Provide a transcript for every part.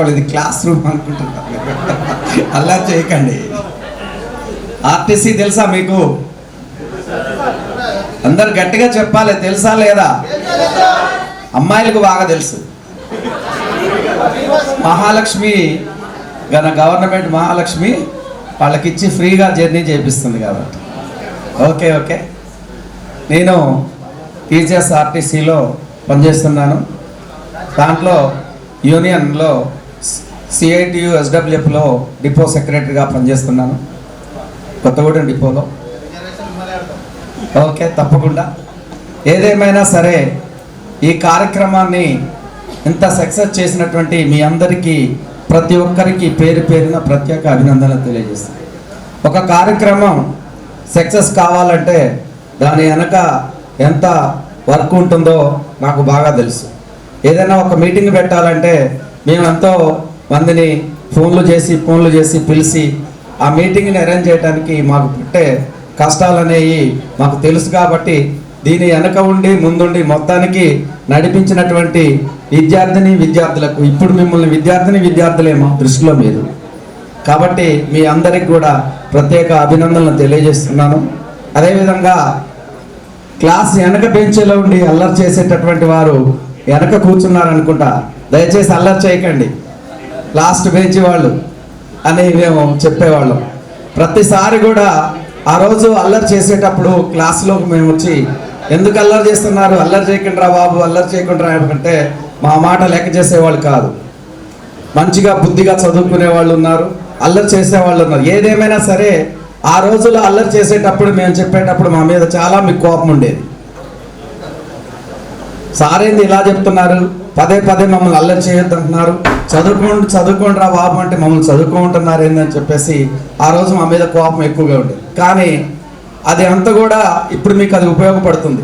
ఇది class room అనుకుంటున్నారు. అలా చేయకండి. ఆర్టీసీ తెలుసా మీకు? అందరు గట్టిగా చెప్పాలి, తెలుసా లేదా? అమ్మాయిలకు బాగా తెలుసు. మహాలక్ష్మి గవర్నమెంట్ మహాలక్ష్మి వాళ్ళకిచ్చి ఫ్రీగా జర్నీ చేపిస్తుంది కాబట్టి. Okay okay. నేను టీచర్స్ ఆర్టీసీలో పనిచేస్తున్నాను. దాంట్లో యూనియన్లో సిఐటియు ఎస్డబ్ల్యూఎఫ్లో డిపో సెక్రటరీగా పనిచేస్తున్నాను, కొత్తగూడెం డిపోలో. ఓకే, తప్పకుండా. ఏదేమైనా సరే ఈ కార్యక్రమాన్ని ఇంత సక్సెస్ చేసినటువంటి మీ అందరికీ, ప్రతి ఒక్కరికి పేరు పేరున ప్రత్యేక అభినందనలు తెలియజేస్తాను. ఒక కార్యక్రమం సక్సెస్ కావాలంటే దాని వెనక ఎంత వర్క్ ఉంటుందో నాకు బాగా తెలుసు. ఏదైనా ఒక మీటింగ్ పెట్టాలంటే మేము ఎంతో మందిని ఫోన్లు చేసి పిలిచి ఆ మీటింగ్ని అరేంజ్ చేయడానికి మాకు పుట్టే కష్టాలు అనేవి మాకు తెలుసు. కాబట్టి దీని వెనక ఉండి ముందుండి మొత్తానికి నడిపించినటువంటి విద్యార్థులకు, ఇప్పుడు మిమ్మల్ని విద్యార్థులే మా దృష్టిలో మీరు. కాబట్టి మీ అందరికి కూడా ప్రత్యేక అభినందనలు తెలియజేస్తున్నాను. అదేవిధంగా క్లాస్ వెనక బెంచ్లో ఉండి అల్లరి చేసేటటువంటి వారు వెనక కూర్చున్నారనుకుంటా, దయచేసి అల్లరి చేయకండి. లాస్ట్ బెంచ్ వాళ్ళు అని మేము చెప్పేవాళ్ళం. ప్రతిసారి కూడా ఆ రోజు అల్లరి చేసేటప్పుడు క్లాస్లోకి మేము వచ్చి, ఎందుకు అల్లరి చేస్తున్నారు, అల్లరి చేయకుండా రా బాబు, అల్లరి చేయకుండా రా అంటే మా మాట లెక్క చేసేవాళ్ళు కాదు. మంచిగా బుద్ధిగా చదువుకునే వాళ్ళు ఉన్నారు, అల్లరి చేసేవాళ్ళు ఉన్నారు. ఏదేమైనా సరే ఆ రోజుల్లో అల్లరి చేసేటప్పుడు మేము చెప్పేటప్పుడు మా మీద చాలా మీకు కోపం ఉండేది. సారేంది ఇలా చెప్తున్నారు, పదే మమ్మల్ని అల్లరి చేయొద్దు అంటున్నారు, చదువుకోండి రా బాబు అంటే మమ్మల్ని చదువుకుంటున్నారు ఏందని చెప్పేసి ఆ రోజు మా మీద కోపం ఎక్కువగా ఉండేది. కానీ అది అంతా కూడా ఇప్పుడు మీకు అది ఉపయోగపడుతుంది.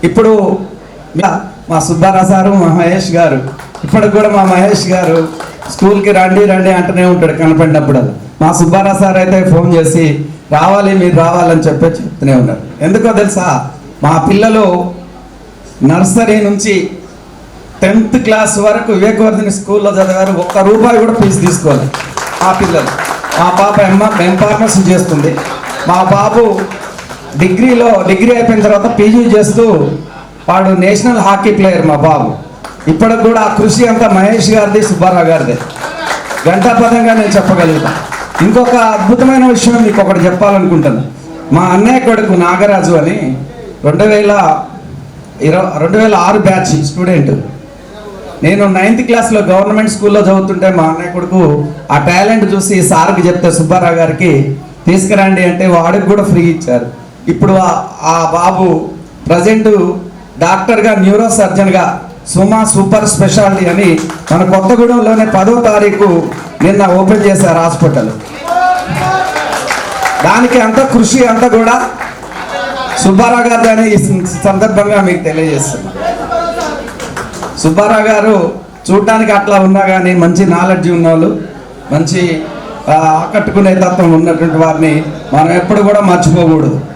ఇప్పుడు మా సుబ్బారావు సారు, మా మహేష్ గారు, ఇప్పటికి కూడా మా మహేష్ గారు స్కూల్కి రండి అంటూనే ఉంటాడు కనపడినప్పుడు. మా సుబ్బారావు సార్ అయితే ఫోన్ చేసి మీరు రావాలని చెప్తూనే ఉన్నారు. ఎందుకో తెలుసా, మా పిల్లలు నర్సరీ నుంచి 10th క్లాస్ వరకు వివేకవర్ధిని స్కూల్లో చదివారు. ₹1 కూడా ఫీజు తీసుకోవాలి ఆ పిల్లలు. మా పాప ఎంఫార్మసీ చేస్తుంది, మా బాబు డిగ్రీ అయిపోయిన తర్వాత పీజీ చేస్తూ వాడు నేషనల్ హాకీ ప్లేయర్ మా బాబు. ఇప్పటికి కూడా ఆ కృషి అంతా మహేష్ గారిది, సుబ్బారావు గారిది. గంటాపదంగా నేను చెప్పగలుగుతాను. ఇంకొక అద్భుతమైన విషయం మీకు ఒకటి చెప్పాలనుకుంటాను. మా అన్నయ్య కొడుకు నాగరాజు అని 2006 బ్యాచ్ స్టూడెంట్. నేను 9th క్లాస్లో గవర్నమెంట్ స్కూల్లో చదువుతుంటే మా అన్నయ్య కొడుకు ఆ టాలెంట్ చూసి సార్కి చెప్తే సుబ్బారావు గారికి తీసుకురండి అంటే వాడికి కూడా ఫ్రీ ఇచ్చారు. ఇప్పుడు ఆ బాబు ప్రజెంట్ డాక్టర్గా, న్యూరో సర్జన్గా సుమా సూపర్ స్పెషాలిటీ అని మన కొత్తగూడెంలోనే 10వ తారీఖు నిన్న ఓపెన్ చేశారు హాస్పిటల్. దానికి అంత కృషి అంతా కూడా సుబ్బారావు గారు అని ఈ సందర్భంగా మీకు తెలియజేస్తున్నా. సుబ్బారావు గారు చూడటానికి అట్లా ఉన్నా కానీ మంచి నాలెడ్జ్ ఉన్న వాళ్ళు, మంచి ఆకట్టుకునే తత్వం ఉన్నటువంటి వారిని మనం ఎప్పుడు కూడా మర్చిపోకూడదు.